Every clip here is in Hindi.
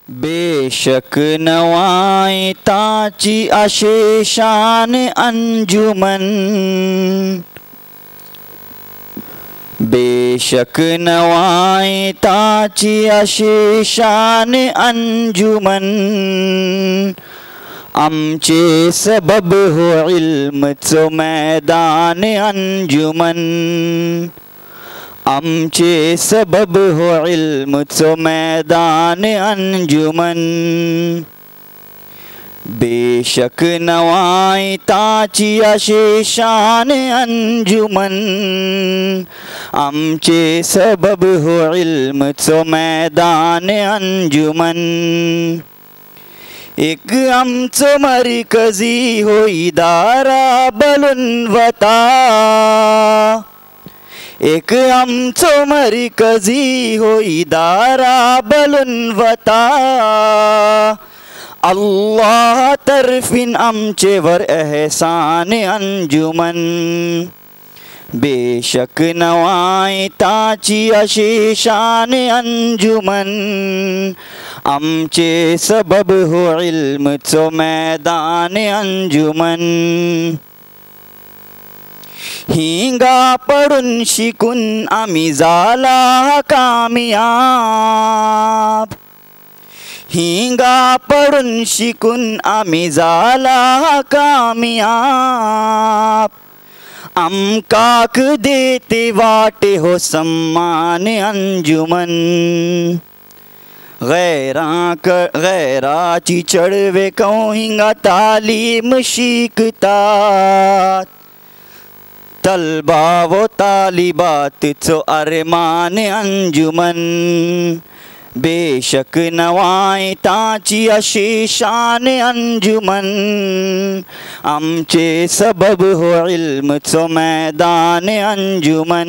बेशक नवाए ताची अशेशान अंजुमन, बेशक नवाए ताची अशेशान अंजुमन, आमचे सबब हो इल्म चो मैदान अंजुमन, आमचे सबब हो इल्म चो मैदान अंजुमन। बेशक नवाए ताची अशेशान अंजुमन, आमचे सबब हो इल्म चो मैदान अंजुमन। एक आमचो मरकजी हो इदारा बलुनवता, एक आमचो मरकजी हो इदारा बलुनवता, अल्लाह तरफिन आमचे वर एहसान अंजुमन। बेशक नवाए ताची अशेशान अंजुमन, आमचे सबब हो इल्म चो मैदान अंजुमन। हिंगा पडून शिकून आमी जाला कामयाब, हिंगा पडून शिकून आमी जाला कामयाब, आमकाक देते वाटे हो सम्मान अंजुमन। गैराची चढ़वे कौं हिंगा तालीम शिकतात, तलबा वो तालिबात चो अरमान अंजुमन। बेशक नवाए ताची अशेशान अंजुमन, आमचे सबब हो इल्म चो मैदान अंजुमन।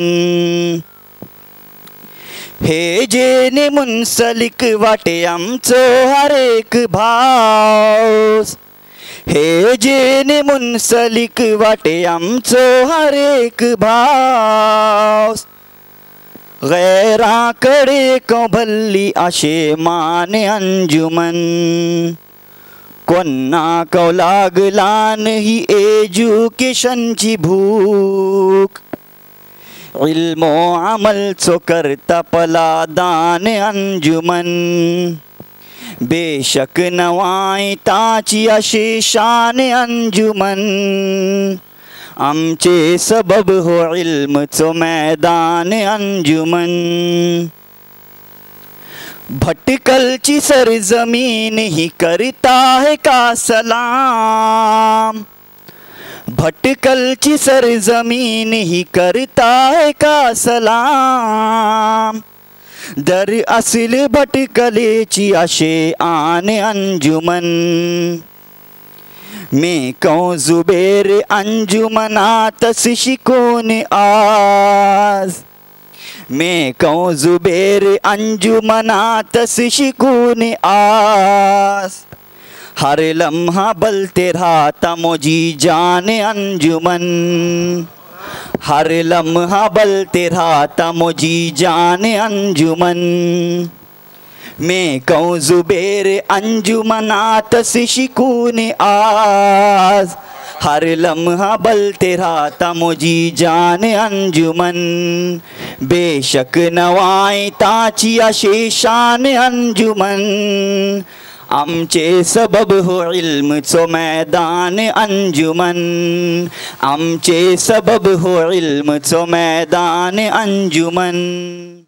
हे जेने मुंसलिक वाटे आमचो हर एक भाव, हे जेने मुंसलिक वाटे आमचो हर एक भाव, गैराकडे को भल्ली आशेमान अंजुमन। कोन्ना को लागलान ही एज्युकेशनची भूक, इल्मो अमल चो करता पलादान अंजुमन। बेशक नवाए ताची अशेशान अंजुमन, आमचे सबब हो इल्म चो मैदान अंजुमन। भटकलची सरजमीन ही करता है का सलाम, भटकलची सरजमीन ही करता है का सलाम, दर असल भटकलेची आशे आन अंजुमन। मैं कौं जुबेर अंजुमनातस शिकून आज, मैं कौं जुबेर अंजुमनातस शिकून आज, हर लम्हा बलते रहा मुझी जान अंजुमन, हर लम्हा बलते रहा मुझी जान अंजुमन। मैं कौं जुबेर अंजुमनातस शिकून आज, हर लम्हा बलते रहा मुझी जान अंजुमन। बेशक नवाए ताची अशेशान अंजुमन, आमचे सबब हो इल्म चो मैदान अंजुमन, आमचे सबब हो इल्म चो मैदान अंजुमन।